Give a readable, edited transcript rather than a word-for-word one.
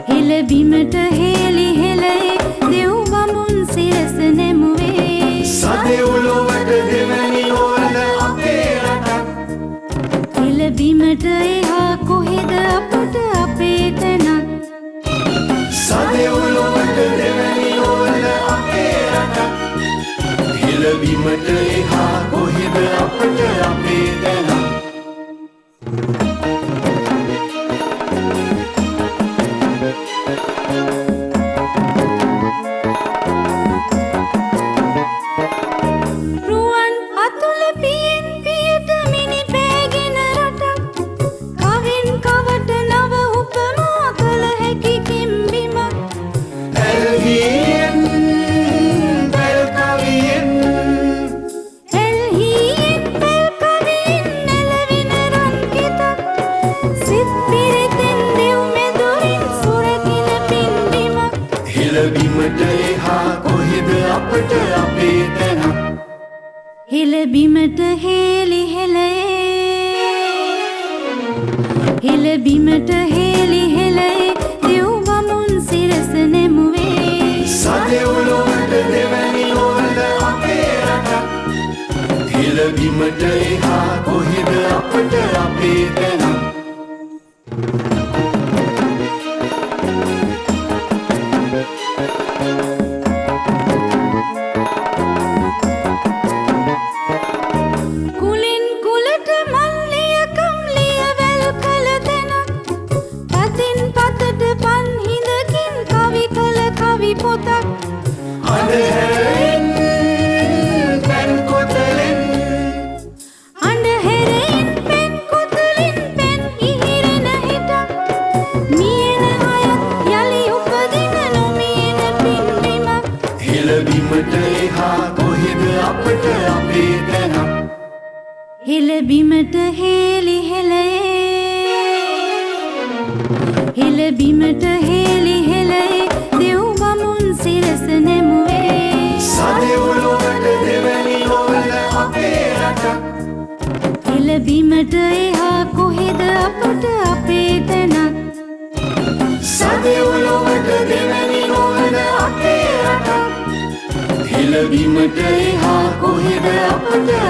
හිල බිමට හේලි හෙලේ දෙව් බමුන් සිරස නැමුවේ සදෙව්ලොවට දෙවැනි ඕල අපේ රටක් හිල බිමට එහා කොහෙද අපට අපේ තැනක් සදෙව්ලොවට දෙවැනි ඕල අපේ රටක් හිල බිමට එහා කොහෙද අපට අපේ තැනක් රුවන් අතුල පියෙන් පියට මිනි පෑගෙන රටක් කවින් කවට නව උපමා කළ හැකි කිම්බිමක් ඇල්හියෙන් පැල් කවියෙන් නැලවෙන රන් කෙතක් සිත් පිරිතෙන් දෙව් මෙදොරින් සුරකින පින්බිමක් හිල බිමට එහා කොහෙද අපට අපේ තැනක් හිල බිමට හේලි හෙලේ දෙව් බමුන් සිරස නැමුවේ සදෙව්ලොවට දෙවැනි ඕල අපේ රටක් හිල බිමට එහා කොහෙද අපට අපේ තැනක් කුලින් කුලට මල්ලියකම් ලියවැල් කළ තැනක් පතින් පතට පන්හිඳකින් කවි කළ කවි පොතක් අඳුරෙන් පැන් කොතලෙන් අඳුරෙන් පෙන් කොතලින් පෙන් ඉහිරෙන හිටක් මියන අයත් යලි උපදින නොමියන පින්බිමක් හිල බිමට එහා කොහෙද අපට අපේ තැනක් හිල බිමට හේලි හෙලේ දෙව් බමුන් සිරස නැමුවේ සදෙව්ලොවට දෙවැනි ඕල අපේ රටක් හිල බිමට එහා කොහෙද අපට අපේ තැනක් සදෙව්ලොවට දෙවැනි ඕල අපේ රටක් හිල බිමට එහා කොහෙද අපට